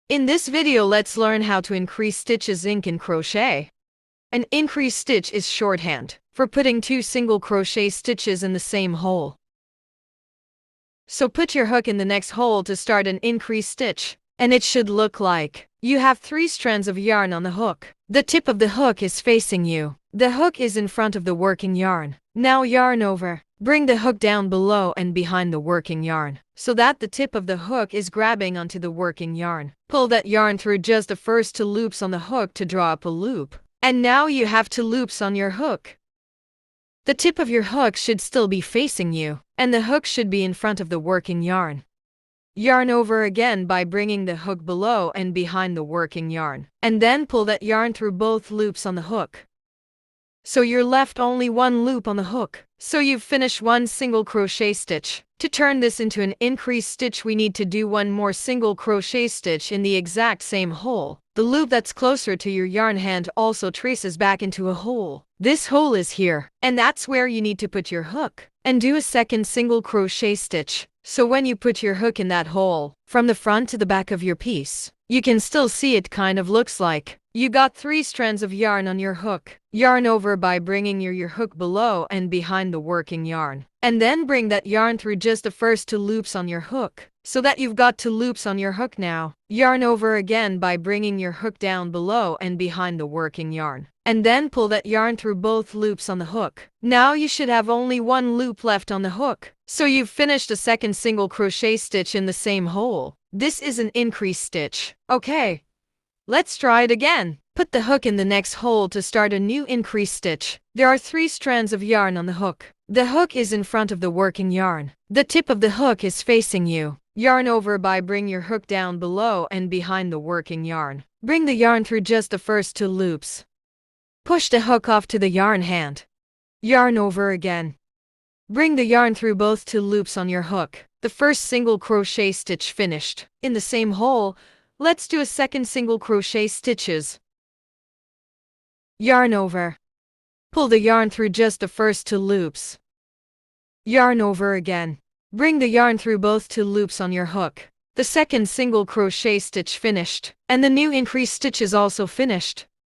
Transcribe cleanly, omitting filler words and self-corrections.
In this video, let's learn how to increase stitches in crochet. An increase stitch is shorthand for putting two single crochet stitches in the same hole. So put your hook in the next hole to start an increase stitch, and it should look like you have 3 strands of yarn on the hook. The tip of the hook is facing you. The hook is in front of the working yarn. Now yarn over. Bring the hook down below and behind the working yarn, so that the tip of the hook is grabbing onto the working yarn. Pull that yarn through just the first 2 loops on the hook to draw up a loop. And now you have 2 loops on your hook. The tip of your hook should still be facing you, and the hook should be in front of the working yarn. Yarn over again by bringing the hook below and behind the working yarn, and then pull that yarn through both loops on the hook. So you're left only 1 loop on the hook. So you've finished 1 single crochet stitch. To turn this into an increase stitch, we need to do 1 more single crochet stitch in the exact same hole. The loop that's closer to your yarn hand also traces back into a hole. This hole is here, and that's where you need to put your hook. And do a second single crochet stitch. So when you put your hook in that hole, from the front to the back of your piece, you can still see it kind of looks like you got 3 strands of yarn on your hook. Yarn over by bringing your hook below and behind the working yarn. And then bring that yarn through just the first 2 loops on your hook, so that you've got 2 loops on your hook now. Yarn over again by bringing your hook down below and behind the working yarn. And then pull that yarn through both loops on the hook. Now you should have only 1 loop left on the hook. So you've finished a second single crochet stitch in the same hole. This is an increase stitch. Okay, let's try it again. Put the hook in the next hole to start a new increase stitch. There are 3 strands of yarn on the hook. The hook is in front of the working yarn. The tip of the hook is facing you. Yarn over by bring your hook down below and behind the working yarn. Bring the yarn through just the first 2 loops. Push the hook off to the yarn hand. Yarn over again. Bring the yarn through both 2 loops on your hook. The first single crochet stitch finished. In the same hole, let's do a second single crochet stitches. Yarn over. Pull the yarn through just the first 2 loops. Yarn over again. Bring the yarn through both 2 loops on your hook. The second single crochet stitch finished, and the new increase stitch is also finished.